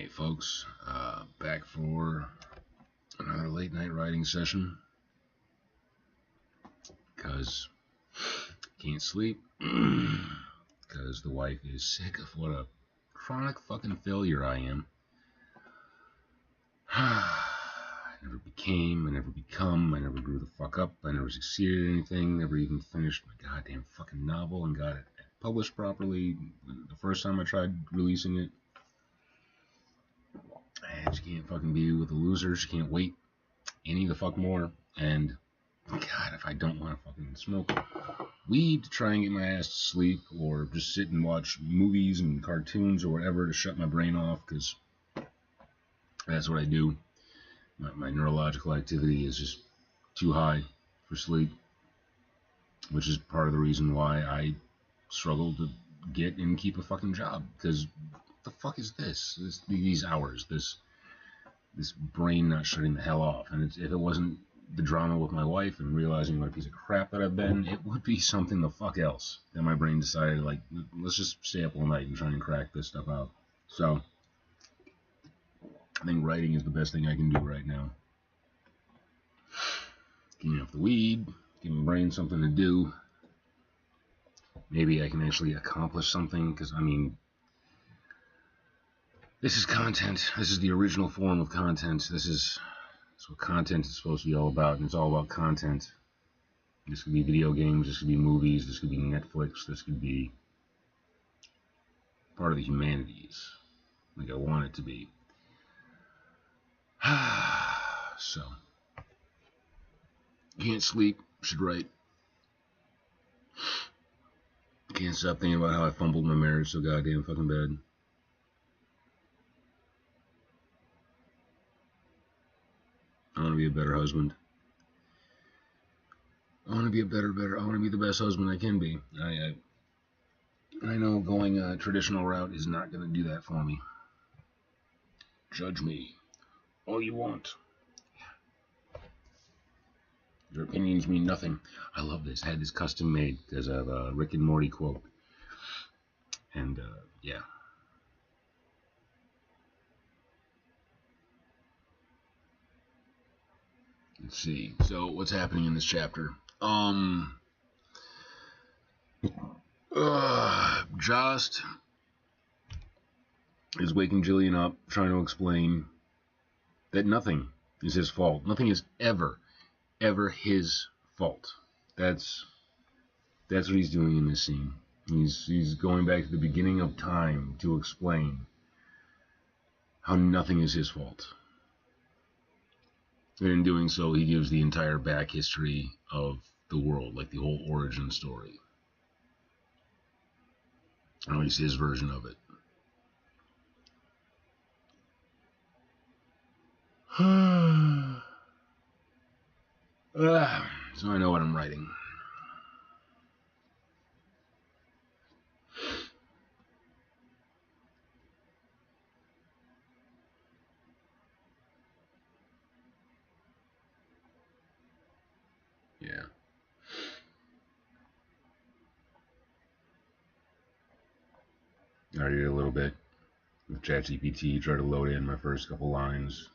Alright, folks, back for another late night writing session because can't sleep because the wife is sick of what a chronic fucking failure I am. I never became, I never become, I never grew the fuck up, I never succeeded at anything, never even finished my goddamn fucking novel and got it published properly the first time I tried releasing it. And she can't fucking be with a loser. She can't wait any the fuck more. And God, if I don't want to fucking smoke weed to try and get my ass to sleep, or just sit and watch movies and cartoons or whatever to shut my brain off, because that's what I do. My neurological activity is just too high for sleep, which is part of the reason why I struggle to get and keep a fucking job. Because what the fuck is these hours, this brain not shutting the hell off? And if it wasn't the drama with my wife and realizing what a piece of crap that I've been, it would be something the fuck else. Then my brain decided, like, let's just stay up all night and try and crack this stuff out. So I think writing is the best thing I can do right now. Getting off the weed, giving my brain something to do. Maybe I can actually accomplish something, because, I mean, this is content. This is the original form of content. That's what content is supposed to be all about, and it's all about content. This could be video games, this could be movies, this could be Netflix, this could be part of the humanities, like I want it to be. So, can't sleep, should write. Can't stop thinking about how I fumbled my marriage so goddamn fucking bad. I want to be a better husband. I want to be I want to be the best husband I can be. I know going a traditional route is not going to do that for me. Judge me all you want. Your opinions mean nothing. I love this. I had this custom made because of a Rick and Morty quote. And, yeah. Let's see. So, what's happening in this chapter? Jost is waking Jillian up, trying to explain that nothing is his fault. Nothing is ever his fault. That's what he's doing in this scene. He's going back to the beginning of time to explain how nothing is his fault. And in doing so, he gives the entire back history of the world, like the whole origin story. Or at least his version of it. So I know what I'm writing. Yeah. I read a little bit with ChatGPT, try to load in my first couple lines,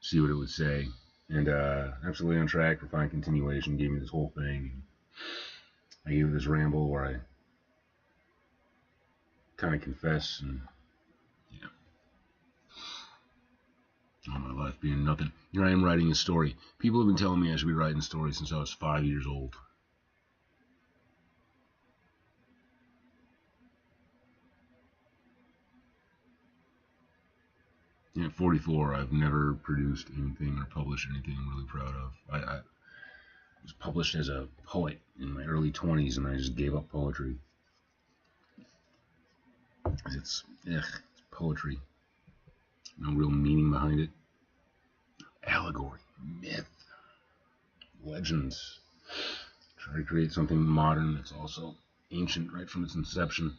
see what it would say, and absolutely on track. Refined continuation gave me this whole thing. I gave it this ramble where I kind of confess, and yeah, all my life being nothing. Here I am writing a story. People have been telling me I should be writing stories since I was 5 years old. At 44, I've never produced anything or published anything I'm really proud of. I was published as a poet in my early 20s, and I just gave up poetry. It's poetry. No real meaning behind it. Allegory, myth, legends. Try to create something modern that's also ancient right from its inception.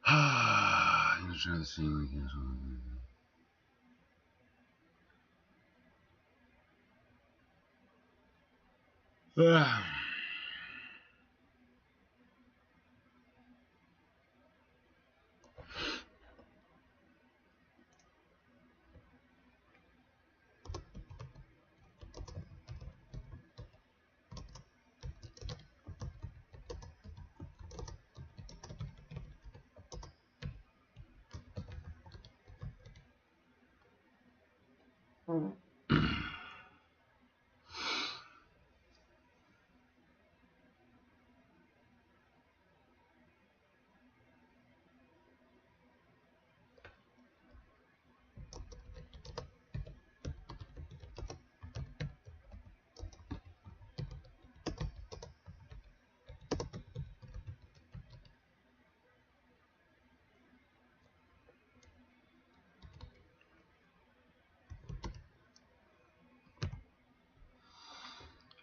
I'm just trying to see what we can.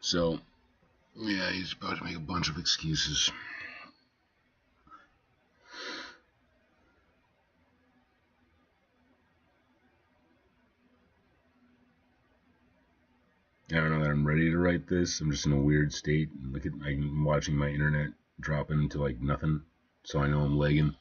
So, yeah, he's about to make a bunch of excuses. I don't know that I'm ready to write this. I'm just in a weird state. Look at, I'm watching my internet drop into like nothing, so I know I'm lagging.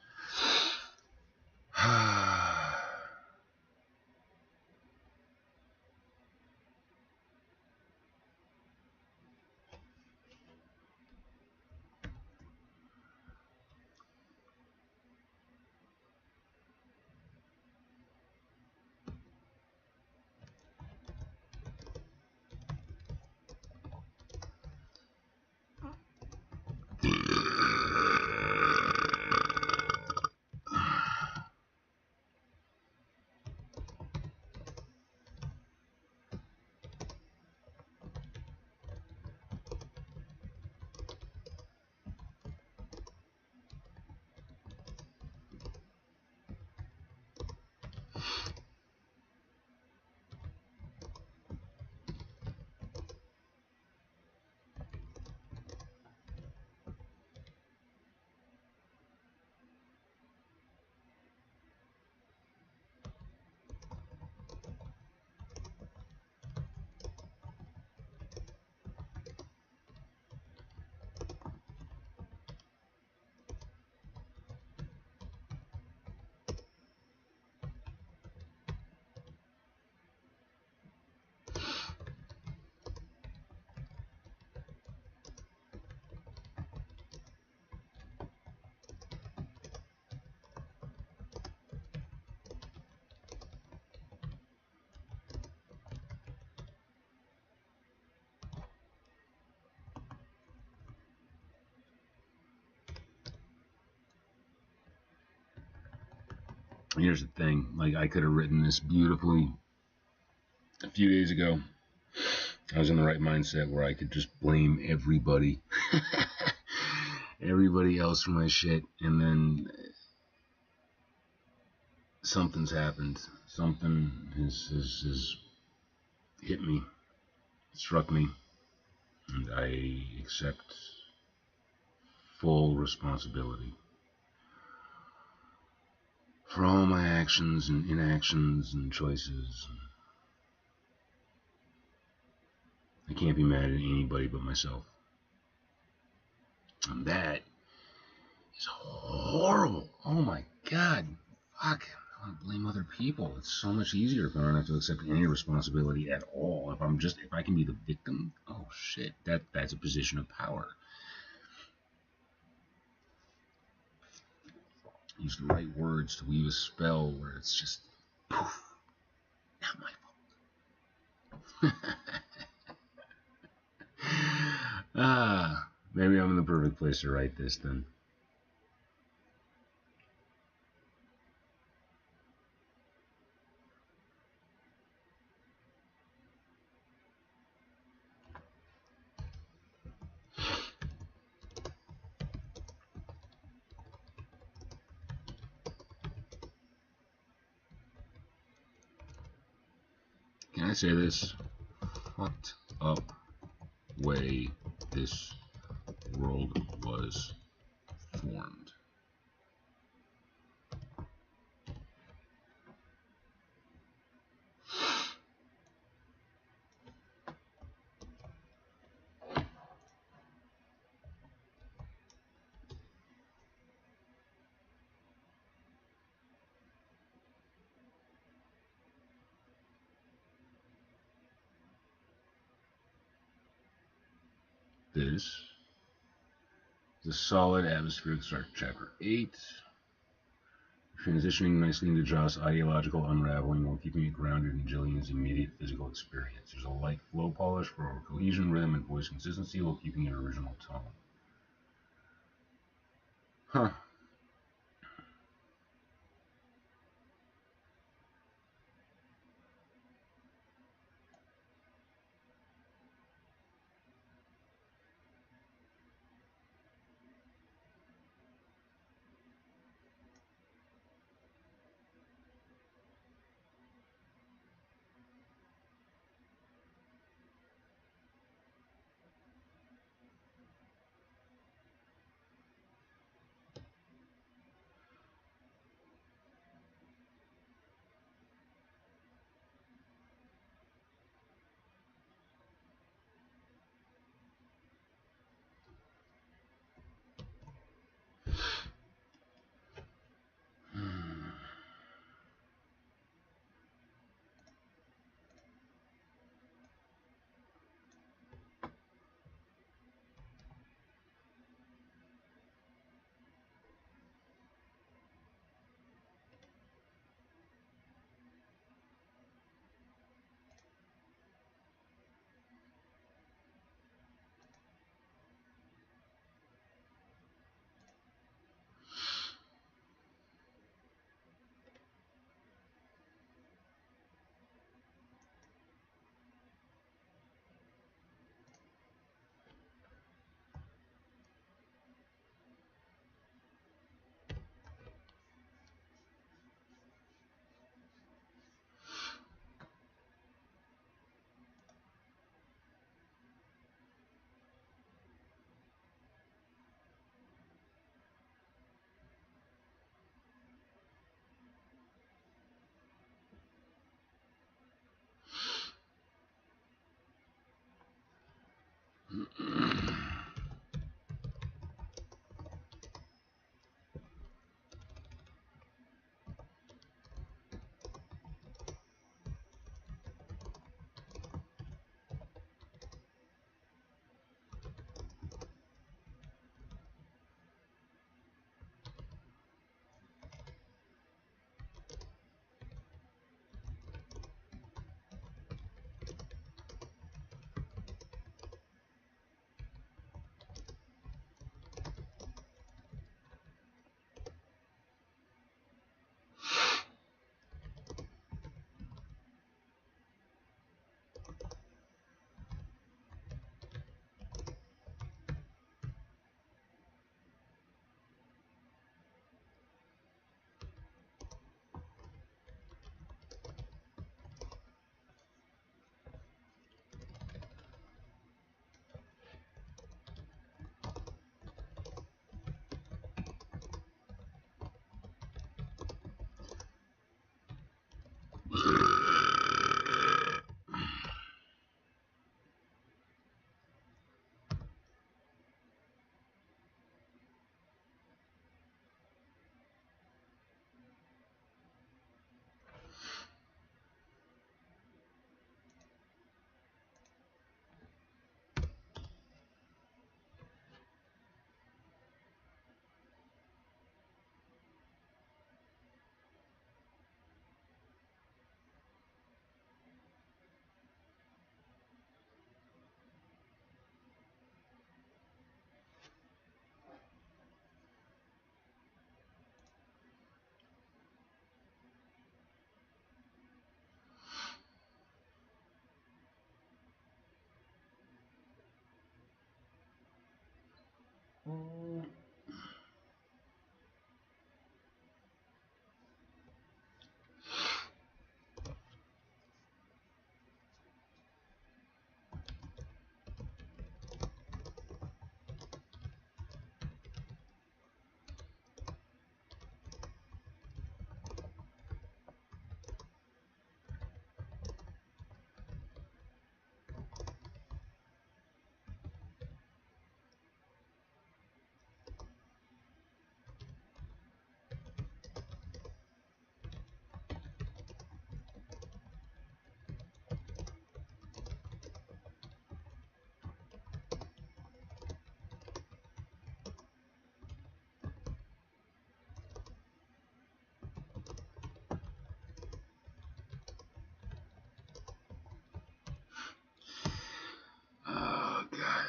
Here's the thing, like I could have written this beautifully a few days ago. I was in the right mindset where I could just blame everybody, everybody else for my shit, and then something's happened. Something has hit me, struck me, and I accept full responsibility for all my actions and inactions and choices. I can't be mad at anybody but myself. And that is horrible. Oh my god. Fuck. I want to blame other people. It's so much easier if I don't have to accept any responsibility at all. If I can be the victim, oh shit, that's a position of power. Use the right words to weave a spell where it's just poof, not my fault. Maybe I'm in the perfect place to write this then. Can I say this? Fucked up way this world was formed. This is a solid atmospheric start to chapter 8. transitioning nicely into Joss' ideological unraveling while keeping it grounded in Jillian's immediate physical experience. There's a light flow polish for cohesion, rhythm, and voice consistency while keeping an original tone. Huh.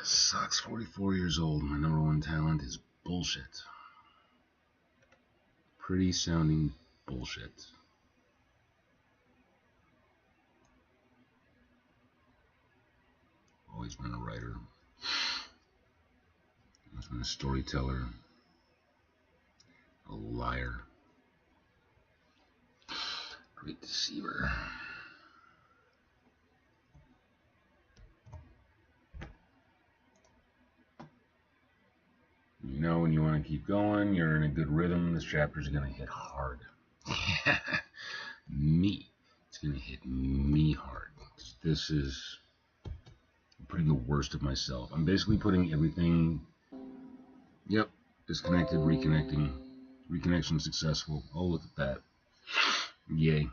Sucks. 44 years old. My number one talent is bullshit. Pretty sounding bullshit. Always been a writer. Always been a storyteller. A liar. Great deceiver. You know when you want to keep going, you're in a good rhythm, this chapter's going to hit hard. Me. It's going to hit me hard. This is putting the worst of myself. I'm basically putting everything, yep, disconnected, reconnecting, reconnection successful. Oh, look at that. Yay.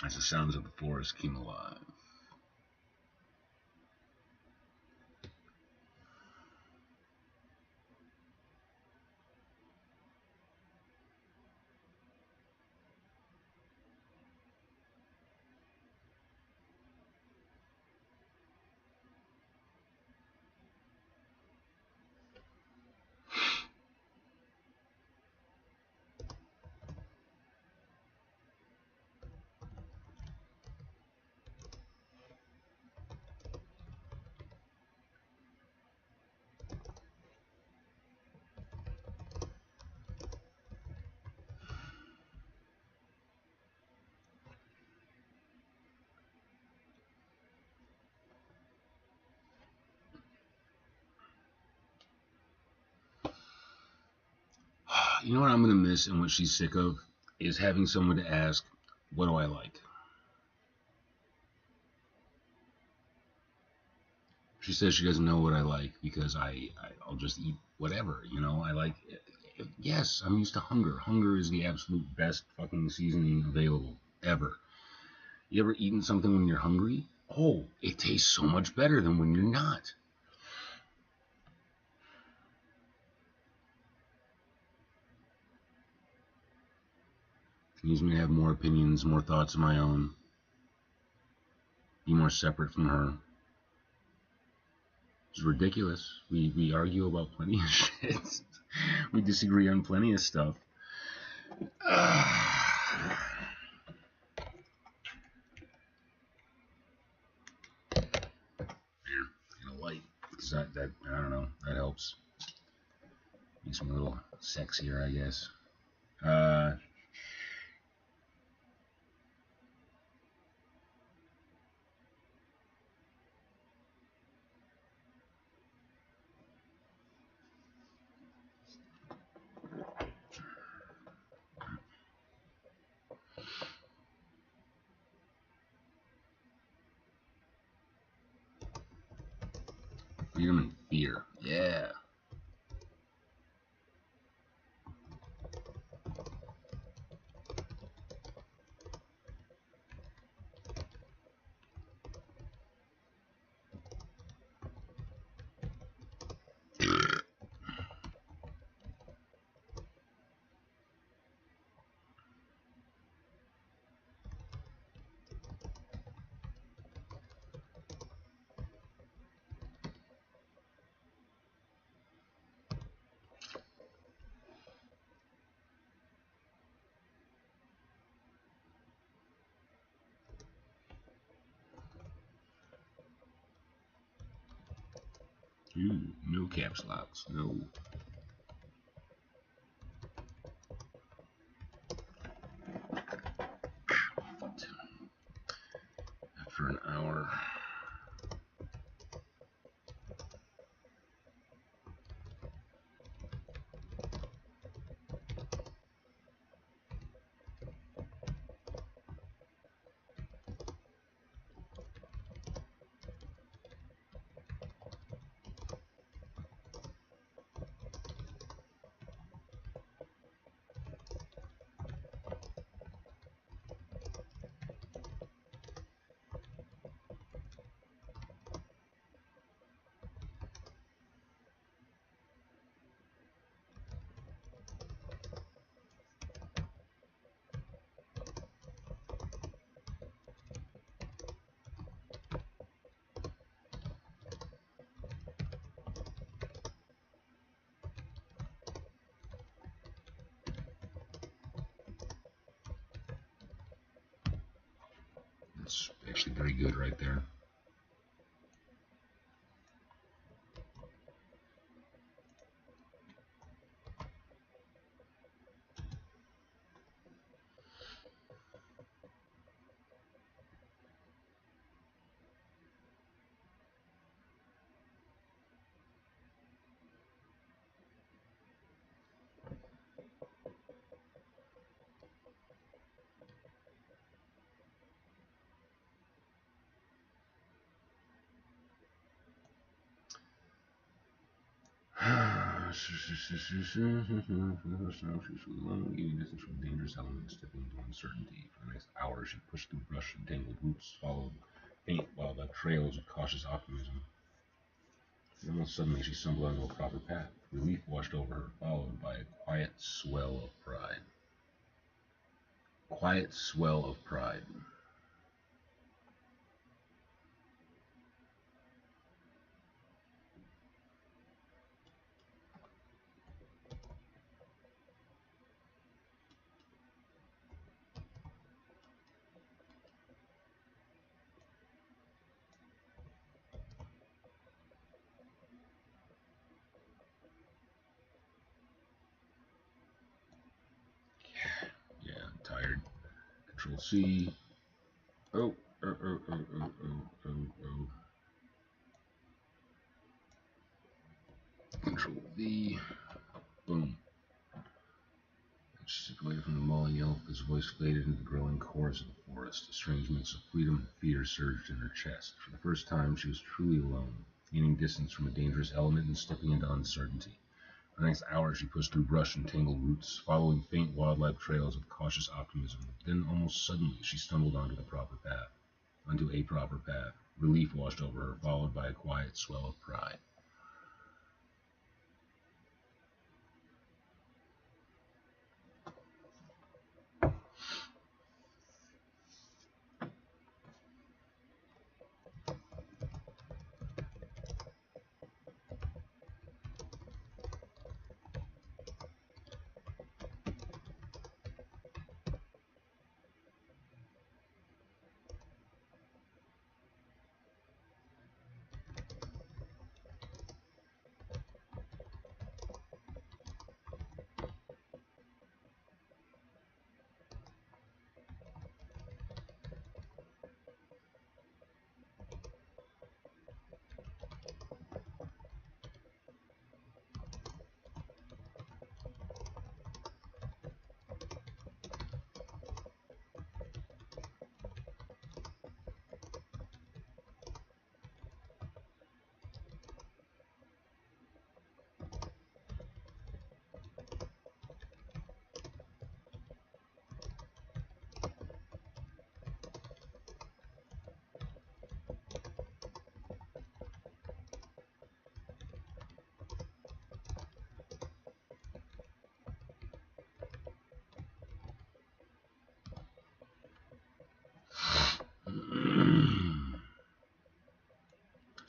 As the sounds of the forest came alive. You know what I'm going to miss and what she's sick of is having someone to ask, what do I like? She says she doesn't know what I like because I'll just eat whatever, you know. I like, yes, I'm used to hunger. Hunger is the absolute best fucking seasoning available ever. You ever eaten something when you're hungry? Oh, it tastes so much better than when you're not. It needs me to have more opinions, more thoughts of my own, be more separate from her. It's ridiculous. We argue about plenty of shit. We disagree on plenty of stuff. And a light, because that I don't know, that helps. Makes me a little sexier, I guess. freedom and fear. Yeah. Ooh, no caps locks, no. After an hour. That's actually very good right there. She's alone, gaining distance from dangerous elements, stepping into uncertainty. For the next hour, she pushed through brush and tangled roots, followed faint wildlife trails with cautious optimism. And almost suddenly, she stumbled onto a proper path. Relief washed over her, followed by a quiet swell of pride. Quiet swell of pride. Yeah, I'm tired. Control C. Oh, oh. Control V. Boom. She separated from the mauling elk. His voice faded into the growling chorus of the forest. A strange mix of freedom and fear surged in her chest. For the first time, she was truly alone, gaining distance from a dangerous element and stepping into uncertainty. For the next hour, she pushed through brush and tangled roots, following faint wildlife trails with cautious optimism. Then, almost suddenly, she stumbled onto a proper path. Relief washed over her, followed by a quiet swell of pride.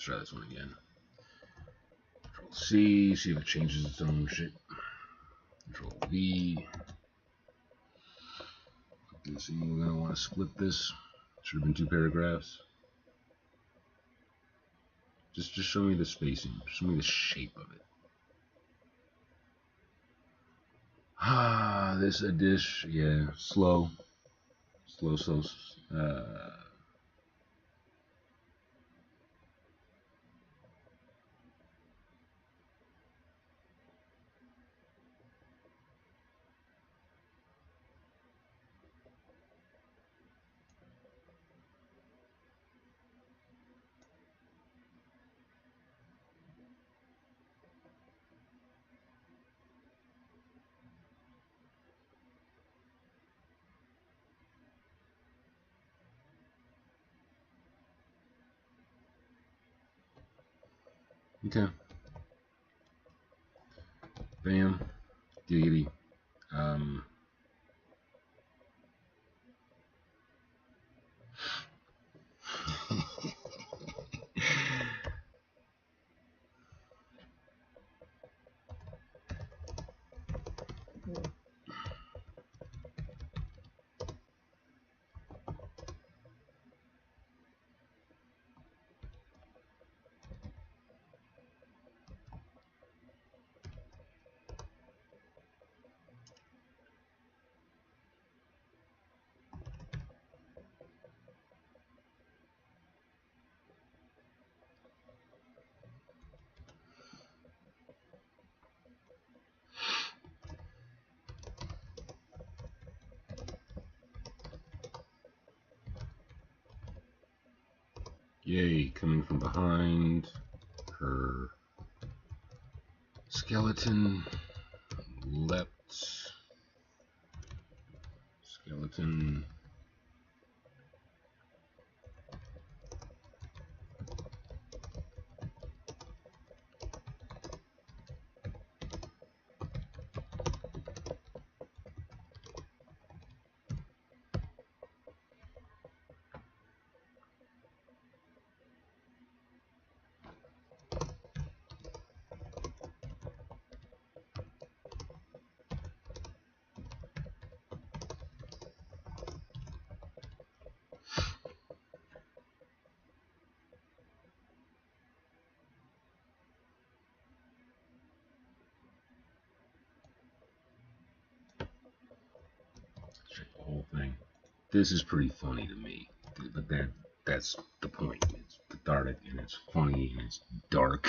Let's try this one again. Control C, see if it changes its own shit. Control V. See, we're gonna want to split this. Should have been 2 paragraphs. Just show me the spacing. Show me the shape of it. Ah, this a dish. Yeah, slow. Okay. Bam. Giggity. Yay, coming from behind her skeleton, leapt, skeleton, check the whole thing. This is pretty funny to me, but that's the point. It's cathartic and it's funny and it's dark.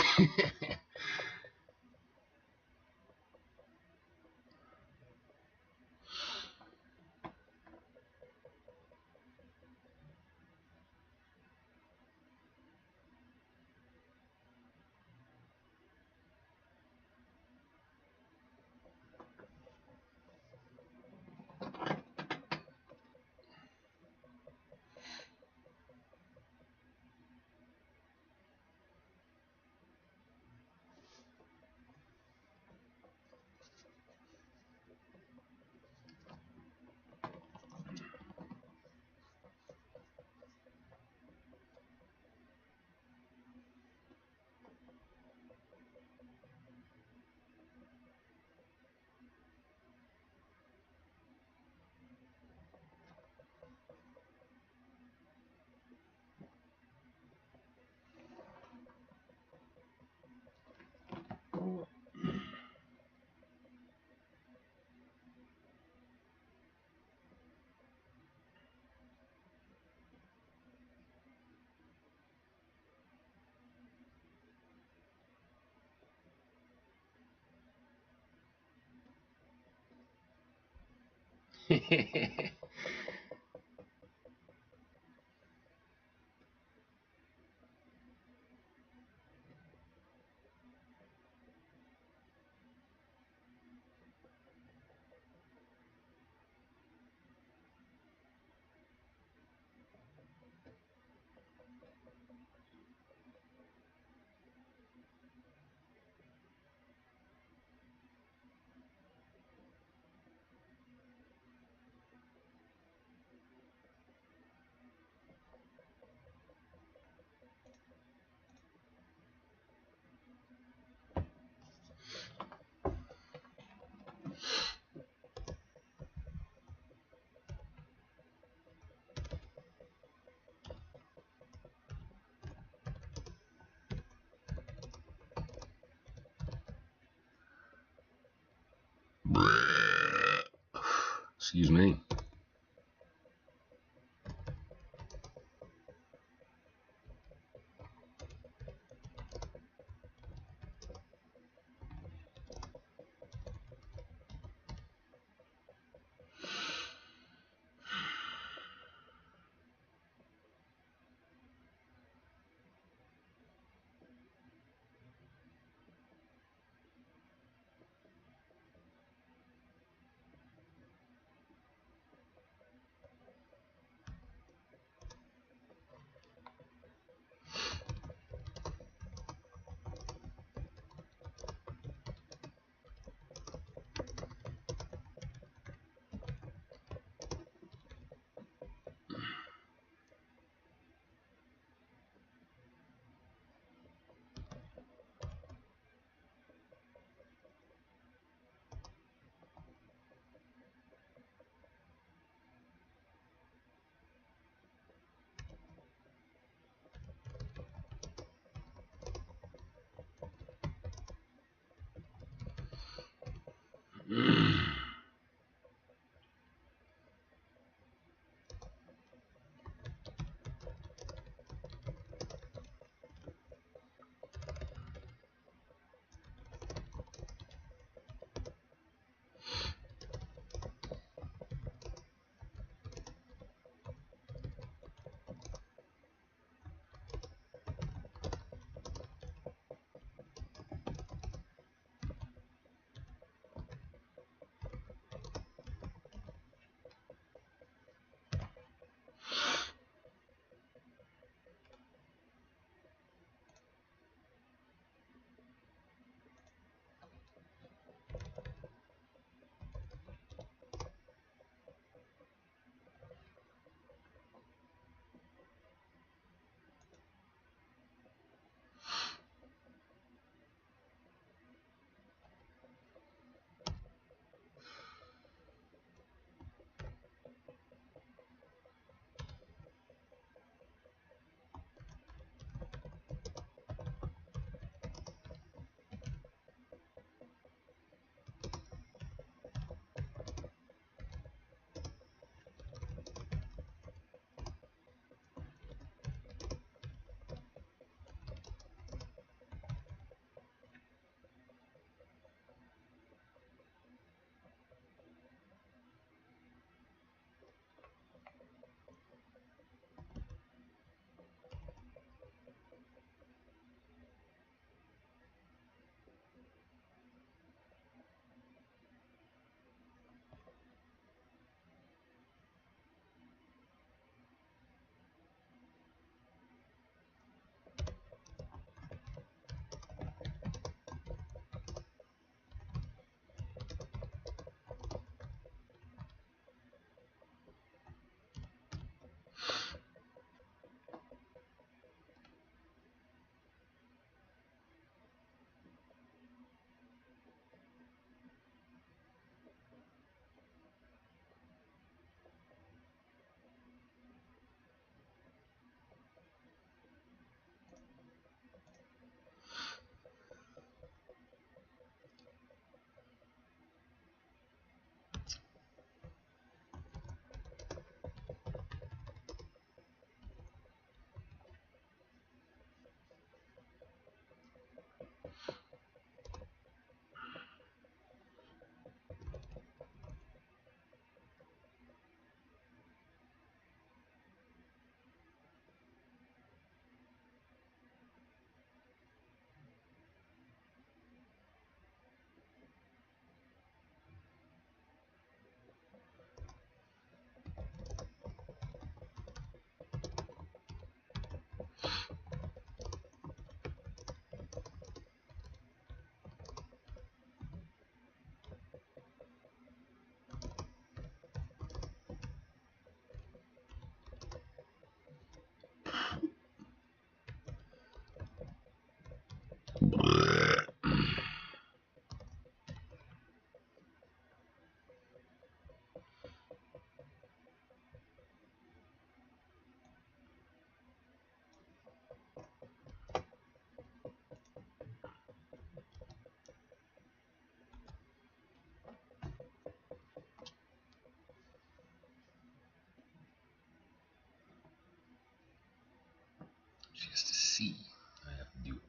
Excuse me.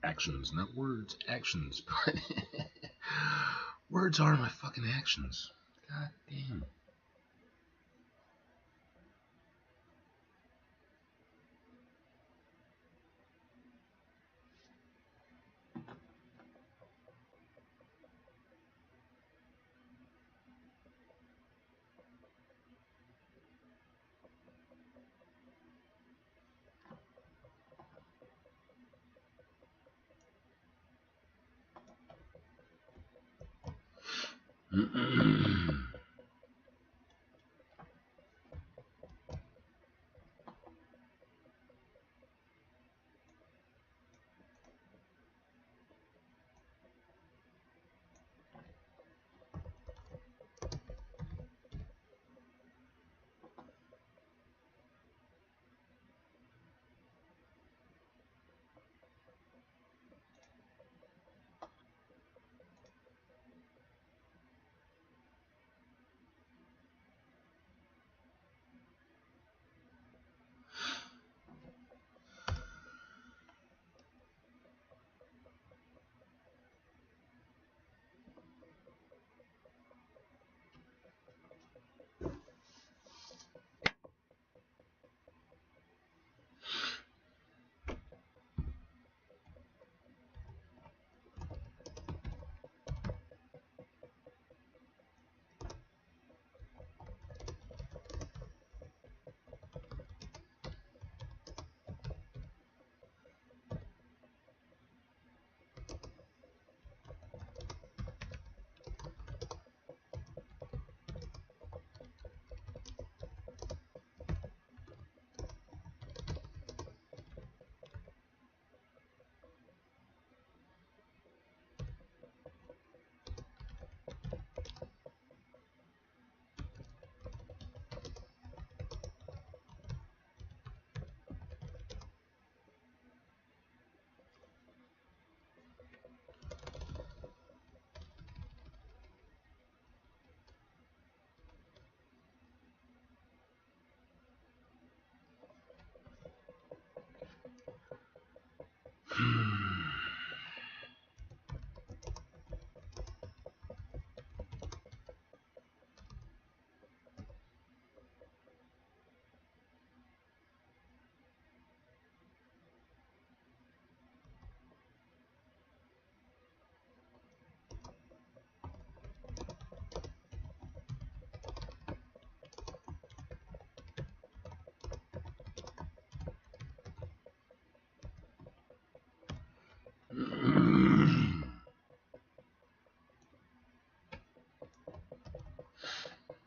Actions, not words, actions. But words are my fucking actions. God damn.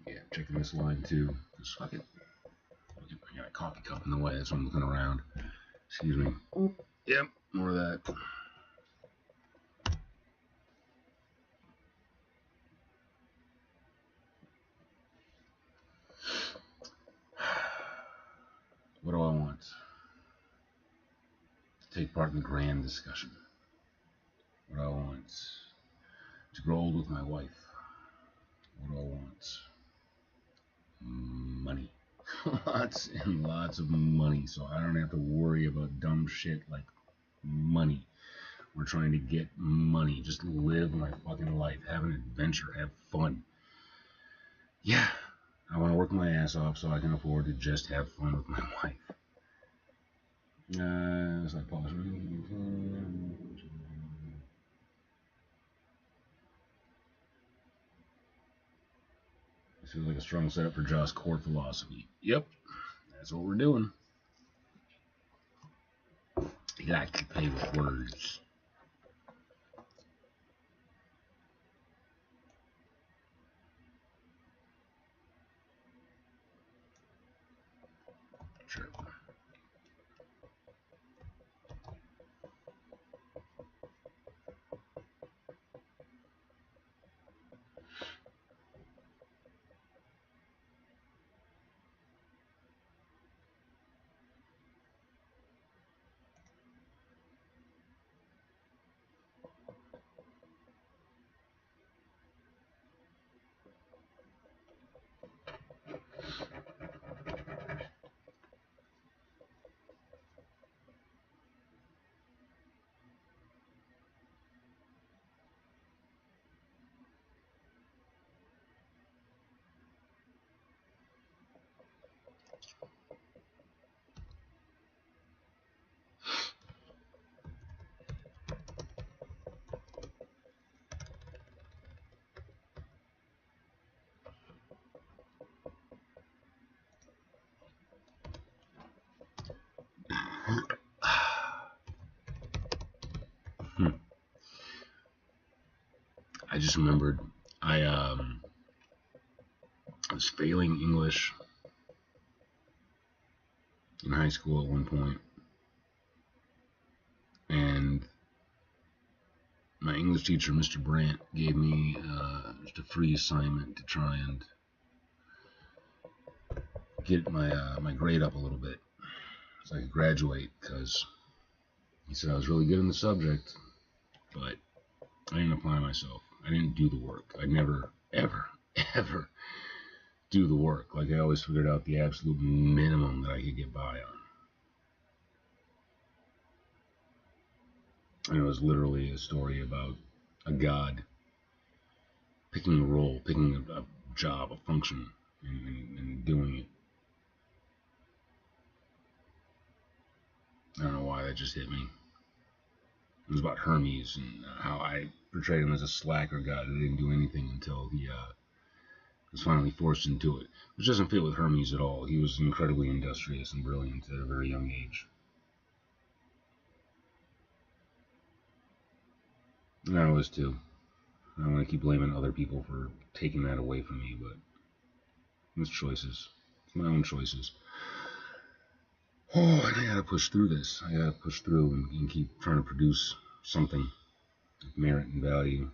Yeah, checking this line too. Just fuck it. I got a coffee cup in the way, that's why I'm looking around. Excuse me. Yep, more of that. What do I want? To take part in the grand discussion. What do I want? To grow old with my wife. What do I want? Money. Lots and lots of money, so I don't have to worry about dumb shit like money. We're trying to get money. Just live my fucking life. Have an adventure. Have fun. Yeah. I want to work my ass off so I can afford to just have fun with my wife. So I pause. This feels like a strong setup for Joss core philosophy. Yep. That's what we're doing. You got to play with words. Sure. I just remembered I was failing English in high school at one point, and my English teacher, Mr. Brandt, gave me just a free assignment to try and get my grade up a little bit so I could graduate, because he said I was really good in the subject, but I didn't apply myself. I didn't do the work. I never, ever, ever do the work. Like, I always figured out the absolute minimum that I could get by on. And it was literally a story about a god picking a role, picking a job, a function, and doing it. I don't know why that just hit me. It was about Hermes and how I portrayed him as a slacker god who didn't do anything until he was finally forced into it, which doesn't fit with Hermes at all. He was incredibly industrious and brilliant at a very young age. And I was too. I don't want to keep blaming other people for taking that away from me, but it's choices. It's my own choices. Oh, and I gotta push through this. I gotta push through and keep trying to produce something of merit and value.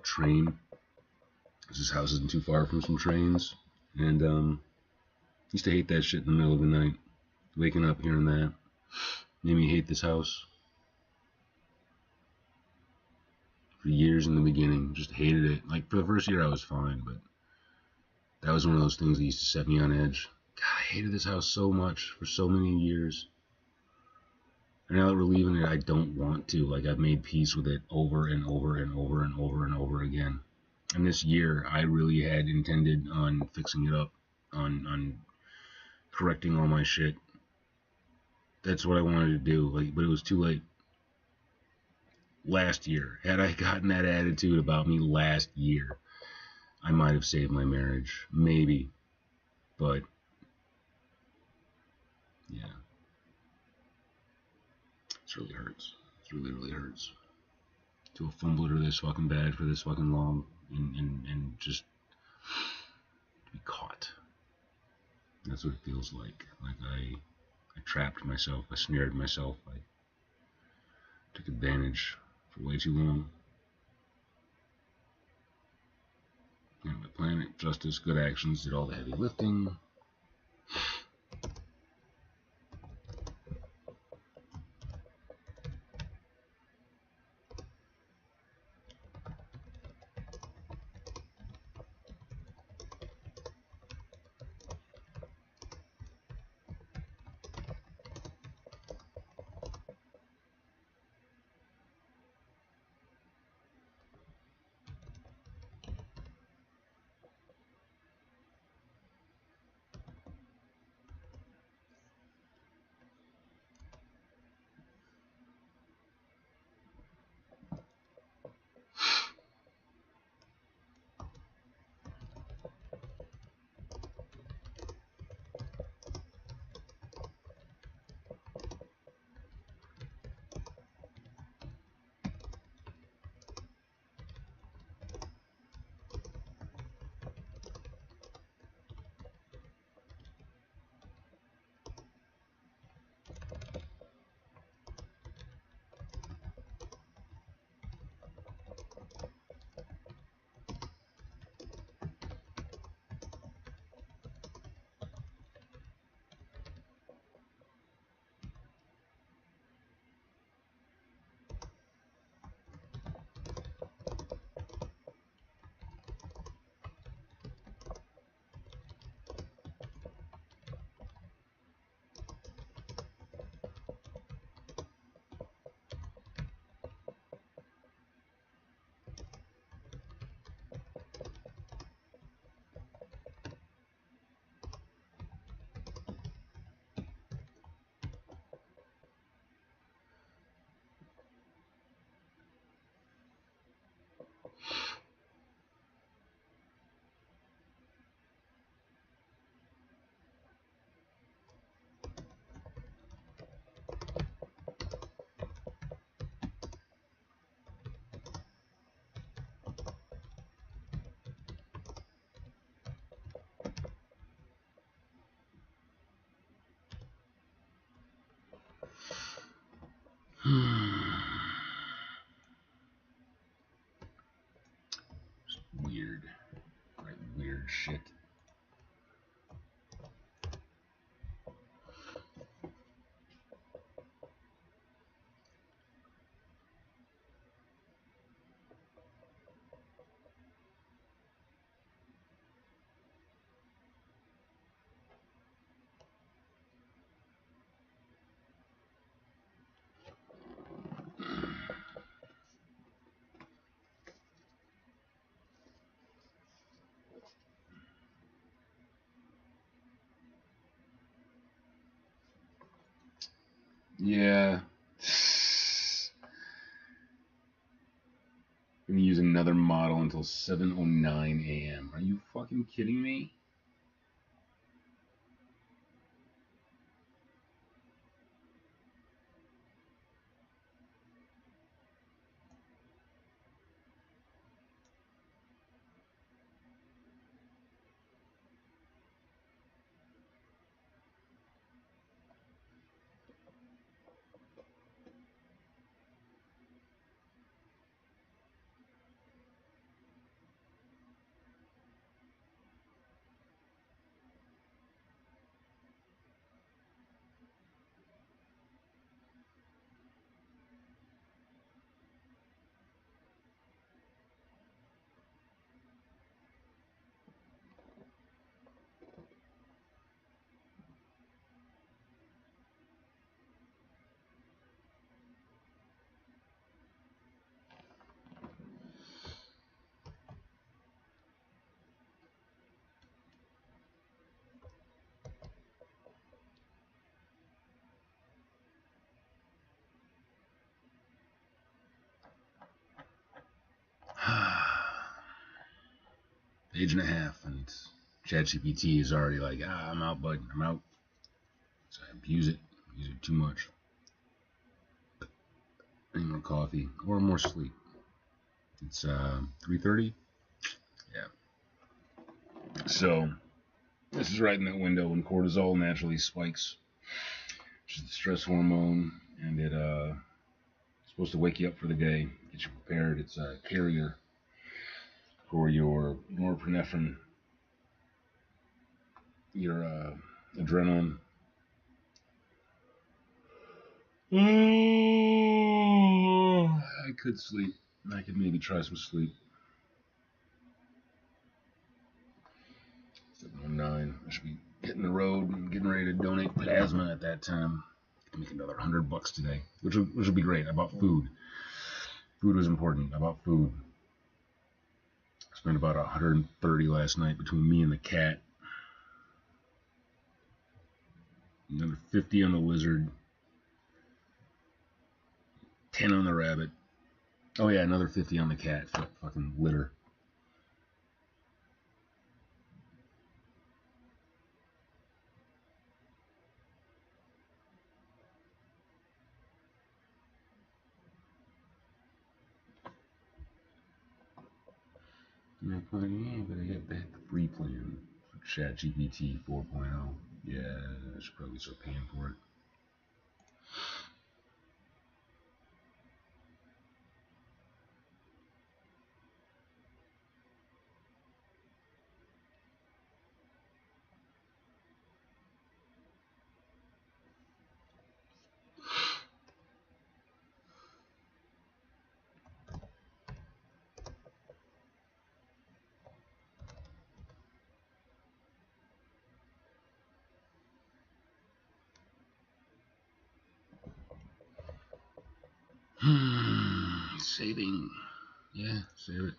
Train. This house isn't too far from some trains, and used to hate that shit in the middle of the night, waking up hearing that. Made me hate this house for years in the beginning. Just hated it. Like, for the first year I was fine, but that was one of those things that used to set me on edge. God, I hated this house so much for so many years. And now that we're leaving it, I don't want to. Like, I've made peace with it over and over and over and over and over again. And this year, I really had intended on fixing it up, on correcting all my shit. That's what I wanted to do, like, but it was too late. Last year, had I gotten that attitude about me last year, I might have saved my marriage, maybe. But yeah, it really hurts. It really, really hurts to have fumbled her this fucking bad for this fucking long, and just to be caught. That's what it feels like. Like I trapped myself. I snared myself. I took advantage for way too long. Anyway, Planet, Justice, Good Actions did all the heavy lifting. shit. Yeah. Gonna use another model until 7:09 a.m. Are you fucking kidding me? Page and a half, and ChatGPT is already like, I'm out, bud. I'm out. So I abuse it. Use it too much. I need more coffee or more sleep. It's 3:30. Yeah. So this is right in that window when cortisol naturally spikes, which is the stress hormone, and it's supposed to wake you up for the day, get you prepared. It's a carrier for your norepinephrine, your adrenaline. I could sleep. I could maybe try some sleep. 7:09. I should be hitting the road and getting ready to donate plasma at that time. Make another $100 today, which will be great. I bought food. Food was important. I bought food. I spent about 130 last night between me and the cat. Another 50 on the lizard. 10 on the rabbit. Oh yeah, another 50 on the cat. Fucking litter. But I get the free plan for ChatGPT 4.0. Yeah, I should probably start paying for it. Saving. Yeah, save it.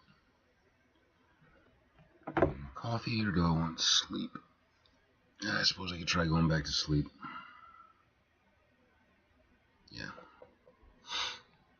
Coffee, or do I want sleep? I suppose I could try going back to sleep.